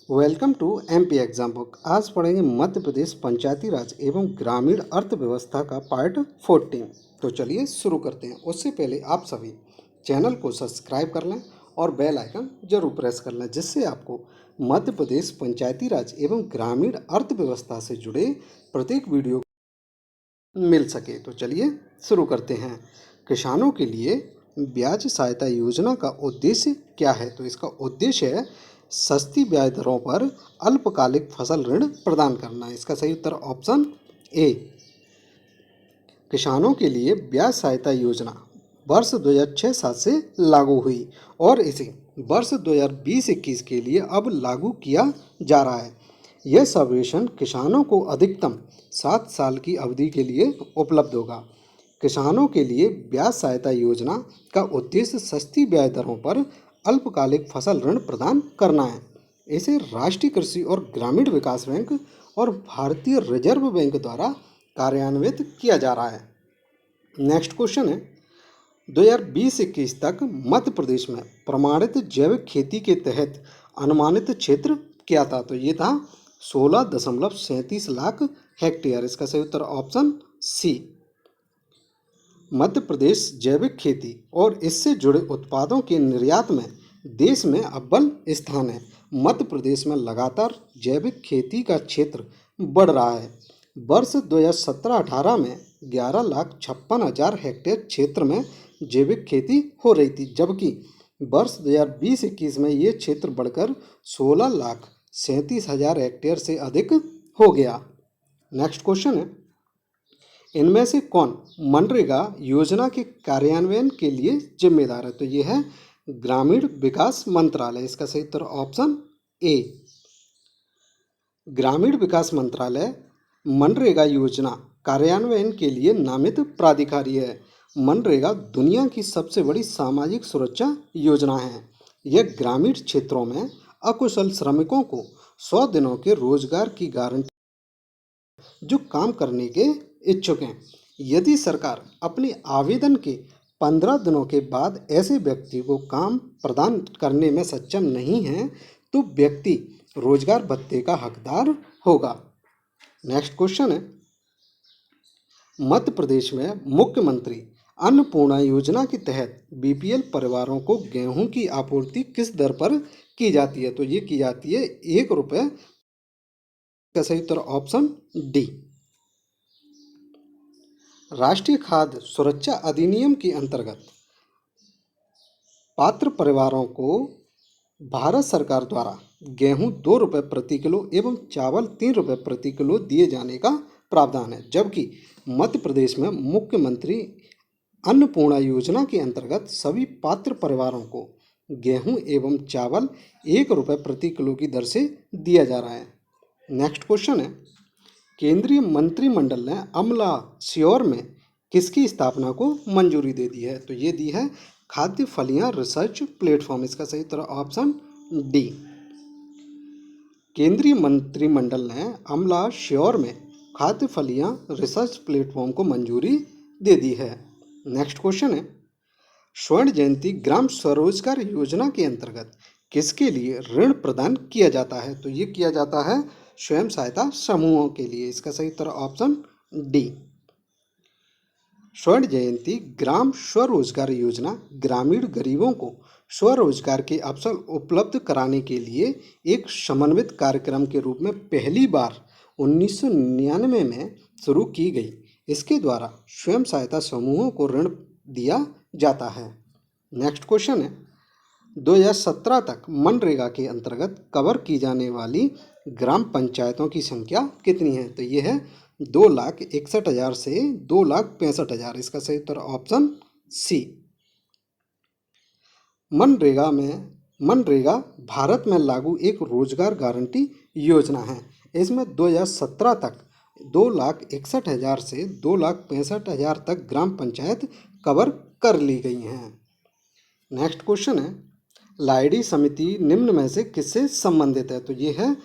Welcome to MP exam book. आज पढ़ेंगे मध्य प्रदेश पंचायती राज एवं ग्रामीण अर्थव्यवस्था का पार्ट 14। तो चलिए शुरू करते हैं। उससे पहले आप सभी चैनल को सब्सक्राइब कर लें और बेल आइकन जरूर प्रेस कर लें, जिससे आपको मध्य प्रदेश पंचायती राज एवं ग्रामीण अर्थव्यवस्था से जुड़े प्रत्येक वीडियो मिल सके। तो चलिए शुरू करते हैं। किसानों के लिए ब्याज सहायता योजना का उद्देश्य क्या है? तो इसका उद्देश्य है सस्ती ब्याज दरों पर अल्पकालिक फसल ऋण प्रदान करना। इसका सही उत्तर ऑप्शन ए। किसानों के लिए ब्याज सहायता योजना वर्ष 2006-07 से लागू हुई और इसे वर्ष 2020-21 के लिए अब लागू किया जा रहा है। यह सबवेशन किसानों को अधिकतम 7 साल की अवधि के लिए उपलब्ध होगा। किसानों के लिए ब्याज सहायता योजना का उद्देश्य सस्ती ब्याज दरों पर अल्पकालिक फसल ऋण प्रदान करना है। इसे राष्ट्रीय कृषि और ग्रामीण विकास बैंक और भारतीय रिजर्व बैंक द्वारा कार्यान्वित किया जा रहा है। नेक्स्ट क्वेश्चन है, 2020-21 तक मध्य प्रदेश में प्रमाणित जैविक खेती के तहत अनुमानित क्षेत्र क्या था? तो ये था 16.37 लाख हेक्टेयर। इसका सही उत्तर ऑप्शन सी। मध्य प्रदेश जैविक खेती और इससे जुड़े उत्पादों के निर्यात में देश में अव्वल स्थान है। मध्य प्रदेश में लगातार जैविक खेती का क्षेत्र बढ़ रहा है। वर्ष 2017-18 में 11,56,000 हेक्टेयर क्षेत्र में जैविक खेती हो रही थी, जबकि वर्ष 2020-21 में ये क्षेत्र बढ़कर 16,37,000 हेक्टेयर से अधिक हो गया। नेक्स्ट क्वेश्चन है, इनमें से कौन मनरेगा योजना के कार्यान्वयन के लिए जिम्मेदार है? तो ये है ग्रामीण विकास मंत्रालय। इसका सही उत्तर ऑप्शन ए। ग्रामीण विकास मंत्रालय मनरेगा योजना कार्यान्वयन के लिए नामित प्राधिकारी है। मनरेगा दुनिया की सबसे बड़ी सामाजिक सुरक्षा योजना है। यह ग्रामीण क्षेत्रों में अकुशल श्रमिकों को 100 दिनों के रोजगार की गारंटी जो काम करने के इच्छुक हैं। यदि सरकार अपने आवेदन के 15 दिनों के बाद ऐसे व्यक्ति को काम प्रदान करने में सक्षम नहीं है तो व्यक्ति रोजगार भत्ते का हकदार होगा। नेक्स्ट क्वेश्चन है, मध्य प्रदेश में मुख्यमंत्री अन्नपूर्णा योजना के तहत बीपीएल परिवारों को गेहूं की आपूर्ति किस दर पर की जाती है? तो ये की जाती है 1 रुपये। का सही उत्तर ऑप्शन डी। राष्ट्रीय खाद्य सुरक्षा अधिनियम के अंतर्गत पात्र परिवारों को भारत सरकार द्वारा गेहूं 2 रुपये प्रति किलो एवं चावल 3 रुपये प्रति किलो दिए जाने का प्रावधान है, जबकि मध्य प्रदेश में मुख्यमंत्री अन्नपूर्णा योजना के अंतर्गत सभी पात्र परिवारों को गेहूं एवं चावल 1 रुपये प्रति किलो की दर से दिया जा रहा है। नेक्स्ट क्वेश्चन है, केंद्रीय मंत्रिमंडल ने अमला श्योर में किसकी स्थापना को मंजूरी दे दी है? तो ये दी है खाद्य फलियां रिसर्च प्लेटफॉर्म। इसका सही उत्तर ऑप्शन डी। केंद्रीय मंत्रिमंडल ने अमला श्योर में खाद्य फलियां रिसर्च प्लेटफॉर्म को मंजूरी दे दी है। नेक्स्ट क्वेश्चन है, स्वर्ण जयंती ग्राम स्वरोजगार योजना के अंतर्गत किसके लिए ऋण प्रदान किया जाता है? तो ये किया जाता है स्वयं सहायता समूहों के लिए। इसका सही उत्तर ऑप्शन डी। स्वर्ण जयंती ग्राम स्वरोजगार योजना ग्रामीण गरीबों को स्वरोजगार के अवसर उपलब्ध कराने के लिए एक समन्वित कार्यक्रम के रूप में पहली बार 1999 में शुरू की गई। इसके द्वारा स्वयं सहायता समूहों को ऋण दिया जाता है। नेक्स्ट क्वेश्चन है, 2017 तक मनरेगा के अंतर्गत कवर की जाने वाली ग्राम पंचायतों की संख्या कितनी है? तो ये है 2,61,000 से 2,65,000। इसका सही उत्तर ऑप्शन सी। मनरेगा भारत में लागू एक रोजगार गारंटी योजना है। इसमें 2017 तक 2,61,000 से 2,65,000 तक ग्राम पंचायत कवर कर ली गई हैं। नेक्स्ट क्वेश्चन है, लाइडी समिति निम्न में से किससे संबंधित है? तो ये है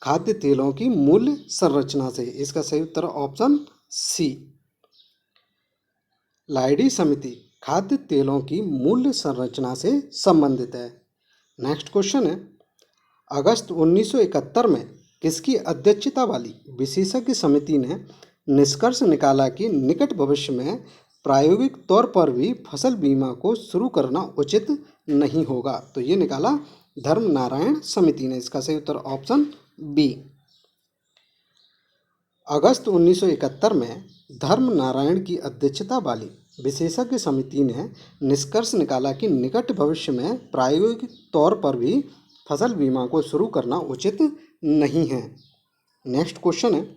खाद्य तेलों की मूल्य संरचना से। इसका सही उत्तर ऑप्शन सी। लाइडी समिति खाद्य तेलों की मूल्य संरचना से संबंधित है। नेक्स्ट क्वेश्चन है, अगस्त 1971 में किसकी अध्यक्षता वाली विशेषज्ञ समिति ने निष्कर्ष निकाला कि निकट भविष्य में प्रायोगिक तौर पर भी फसल बीमा को शुरू करना उचित नहीं होगा? तो ये निकाला धर्म नारायण समिति ने। इसका सही उत्तर ऑप्शन बी। अगस्त 1971 में धर्म नारायण की अध्यक्षता वाली विशेषज्ञ समिति ने निष्कर्ष निकाला कि निकट भविष्य में प्रायोगिक तौर पर भी फसल बीमा को शुरू करना उचित नहीं है। नेक्स्ट क्वेश्चन है,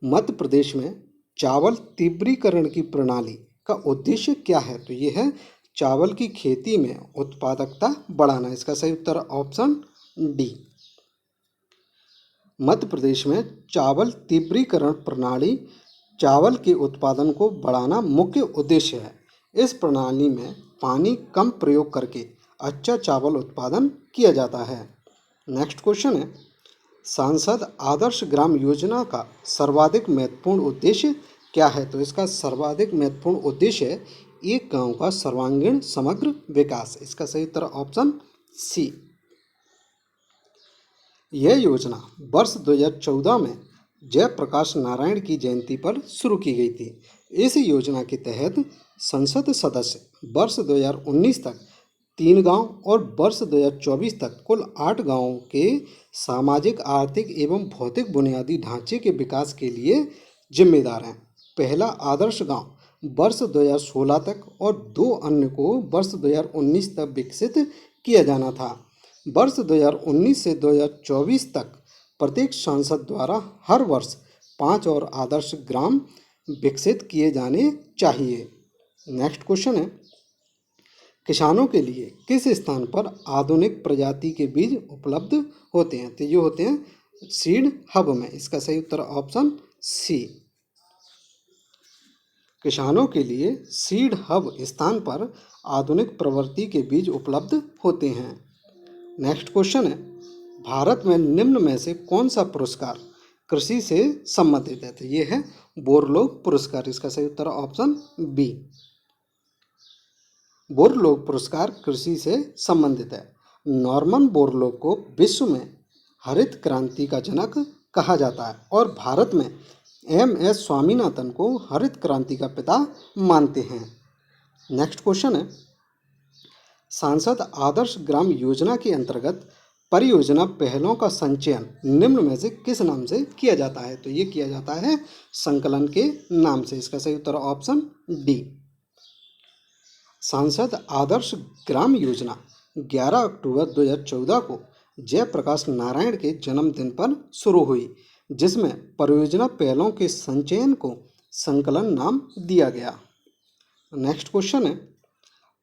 मध्य प्रदेश में चावल तीव्रीकरण की प्रणाली का उद्देश्य क्या है? तो ये है चावल की खेती में उत्पादकता बढ़ाना। इसका सही उत्तर ऑप्शन डी। मध्य प्रदेश में चावल तीव्रीकरण प्रणाली चावल के उत्पादन को बढ़ाना मुख्य उद्देश्य है। इस प्रणाली में पानी कम प्रयोग करके अच्छा चावल उत्पादन किया जाता है। नेक्स्ट क्वेश्चन है, सांसद आदर्श ग्राम योजना का सर्वाधिक महत्वपूर्ण उद्देश्य क्या है? तो इसका सर्वाधिक महत्वपूर्ण उद्देश्य है एक गांव का सर्वांगीण समग्र विकास। इसका सही उत्तर ऑप्शन सी। यह योजना वर्ष 2014 में जयप्रकाश नारायण की जयंती पर शुरू की गई थी। इस योजना के तहत संसद सदस्य वर्ष 2019 तक 3 गांव और वर्ष 2024 तक कुल 8 गांवों के सामाजिक, आर्थिक एवं भौतिक बुनियादी ढांचे के विकास के लिए जिम्मेदार हैं। पहला आदर्श गांव वर्ष 2016 तक और 2 अन्य को वर्ष 2019 तक विकसित किया जाना था। वर्ष 2019 से 2024 तक प्रत्येक सांसद द्वारा हर वर्ष 5 और आदर्श ग्राम विकसित किए जाने चाहिए। नेक्स्ट क्वेश्चन है, किसानों के लिए किस स्थान पर आधुनिक प्रजाति के बीज उपलब्ध होते हैं? तो ये होते हैं सीड हब में। इसका सही उत्तर ऑप्शन सी। किसानों के लिए सीड हब स्थान पर आधुनिक प्रवृत्ति के बीज उपलब्ध होते हैं। नेक्स्ट क्वेश्चन है, भारत में निम्न में से कौन सा पुरस्कार कृषि से संबंधित है? तो ये है बोरलोग पुरस्कार। इसका सही उत्तर ऑप्शन बी। बोरलोग पुरस्कार कृषि से संबंधित है। नॉर्मन बोरलोग को विश्व में हरित क्रांति का जनक कहा जाता है और भारत में एम.एस. स्वामीनाथन को हरित क्रांति का पिता मानते हैं। नेक्स्ट क्वेश्चन है, सांसद आदर्श ग्राम योजना के अंतर्गत परियोजना पहलों का संचयन निम्न में से किस नाम से किया जाता है? तो ये किया जाता है संकलन के नाम से। इसका सही उत्तर ऑप्शन डी। सांसद आदर्श ग्राम योजना 11 अक्टूबर 2014 को जयप्रकाश नारायण के जन्मदिन पर शुरू हुई, जिसमें परियोजना पहलों के संचयन को संकलन नाम दिया गया। नेक्स्ट क्वेश्चन है,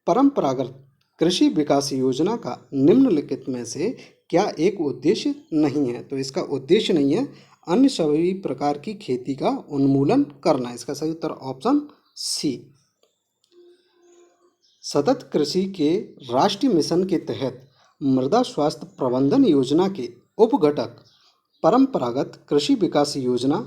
परंपरागत कृषि विकास योजना का निम्नलिखित में से क्या एक उद्देश्य नहीं है? तो इसका उद्देश्य नहीं है अन्य सभी प्रकार की खेती का उन्मूलन करना। इसका सही उत्तर ऑप्शन सी। सतत कृषि के राष्ट्रीय मिशन के तहत मृदा स्वास्थ्य प्रबंधन योजना के उपघटक परंपरागत कृषि विकास योजना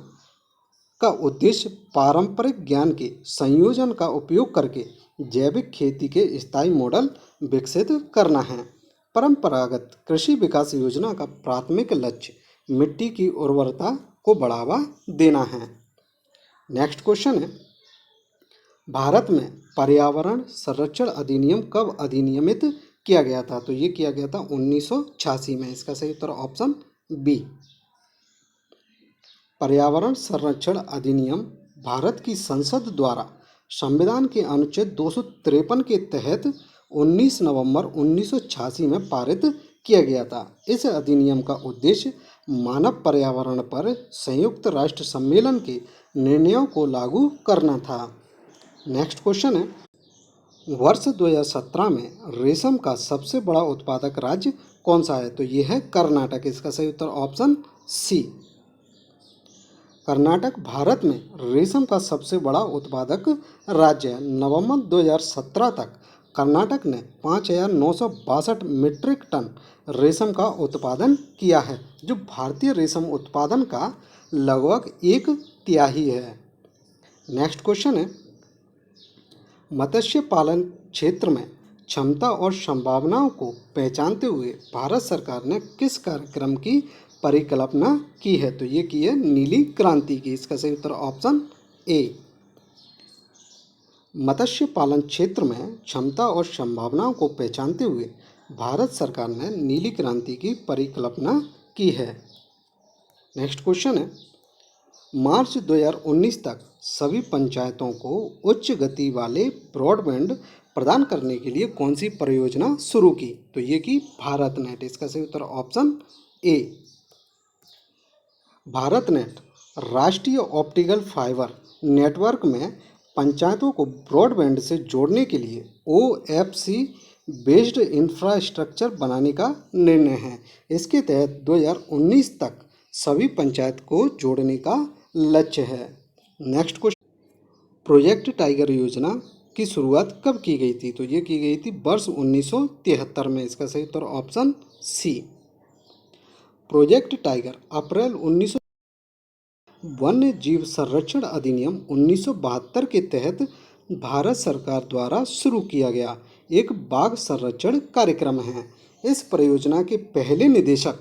का उद्देश्य पारंपरिक ज्ञान के संयोजन का उपयोग करके जैविक खेती के स्थायी मॉडल विकसित करना है। परंपरागत कृषि विकास योजना का प्राथमिक लक्ष्य मिट्टी की उर्वरता को बढ़ावा देना है। नेक्स्ट क्वेश्चन है, भारत में पर्यावरण संरक्षण अधिनियम कब अधिनियमित किया गया था? तो ये किया गया था 1986 में। इसका सही उत्तर ऑप्शन बी। पर्यावरण संरक्षण अधिनियम भारत की संसद द्वारा संविधान के अनुच्छेद 253 के तहत 19 नवंबर 1986 में पारित किया गया था। इस अधिनियम का उद्देश्य मानव पर्यावरण पर संयुक्त राष्ट्र सम्मेलन के निर्णयों को लागू करना था। नेक्स्ट क्वेश्चन है, वर्ष 2017 में रेशम का सबसे बड़ा उत्पादक राज्य कौन सा है? तो ये है कर्नाटक। इसका सही उत्तर ऑप्शन सी। कर्नाटक भारत में रेशम का सबसे बड़ा उत्पादक राज्य है। नवंबर 2017 तक कर्नाटक ने 5,962 मीट्रिक टन रेशम का उत्पादन किया है, जो भारतीय रेशम उत्पादन का लगभग 1/3 है। नेक्स्ट क्वेश्चन है, मत्स्य पालन क्षेत्र में क्षमता और संभावनाओं को पहचानते हुए भारत सरकार ने किस कार्यक्रम की परिकल्पना की है? तो ये की है नीली क्रांति की। इसका सही उत्तर ऑप्शन ए। मत्स्य पालन क्षेत्र में क्षमता और संभावनाओं को पहचानते हुए भारत सरकार ने नीली क्रांति की परिकल्पना की है। नेक्स्ट क्वेश्चन है, मार्च 2019 तक सभी पंचायतों को उच्च गति वाले ब्रॉडबैंड प्रदान करने के लिए कौन सी परियोजना शुरू की? तो ये की भारत नेट। इसका सही उत्तर ऑप्शन ए। भारत नेट राष्ट्रीय ऑप्टिकल फाइबर नेटवर्क में पंचायतों को ब्रॉडबैंड से जोड़ने के लिए OFC बेस्ड इंफ्रास्ट्रक्चर बनाने का निर्णय है। इसके तहत 2019 तक सभी पंचायत को जोड़ने का लक्ष्य है। नेक्स्ट क्वेश्चन, प्रोजेक्ट टाइगर योजना की शुरुआत कब की गई थी? तो ये की गई थी वर्ष 1973 में। इसका सही उत्तर ऑप्शन सी। प्रोजेक्ट टाइगर अप्रैल 19 वन्य जीव संरक्षण अधिनियम 1972 के तहत भारत सरकार द्वारा शुरू किया गया एक बाघ संरक्षण कार्यक्रम है। इस परियोजना के पहले निदेशक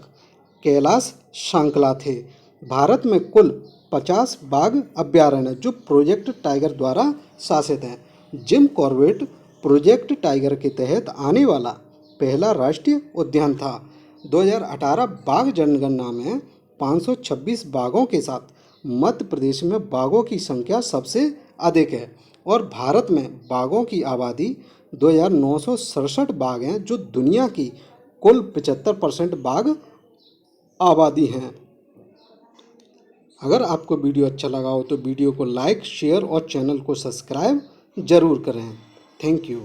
कैलाश सांकला थे। भारत में कुल 50 बाघ अभ्यारण्य जो प्रोजेक्ट टाइगर द्वारा शासित हैं। जिम कॉर्बेट प्रोजेक्ट टाइगर के तहत आने वाला पहला राष्ट्रीय उद्यान था। 2018 बाघ जनगणना में 526 बाघों के साथ मध्य प्रदेश में बाघों की संख्या सबसे अधिक है और भारत में बाघों की आबादी 2967 बाघ हैं जो दुनिया की कुल 75% बाघ आबादी हैं। अगर आपको वीडियो अच्छा लगा हो तो वीडियो को लाइक, शेयर और चैनल को सब्सक्राइब जरूर करें। Thank you.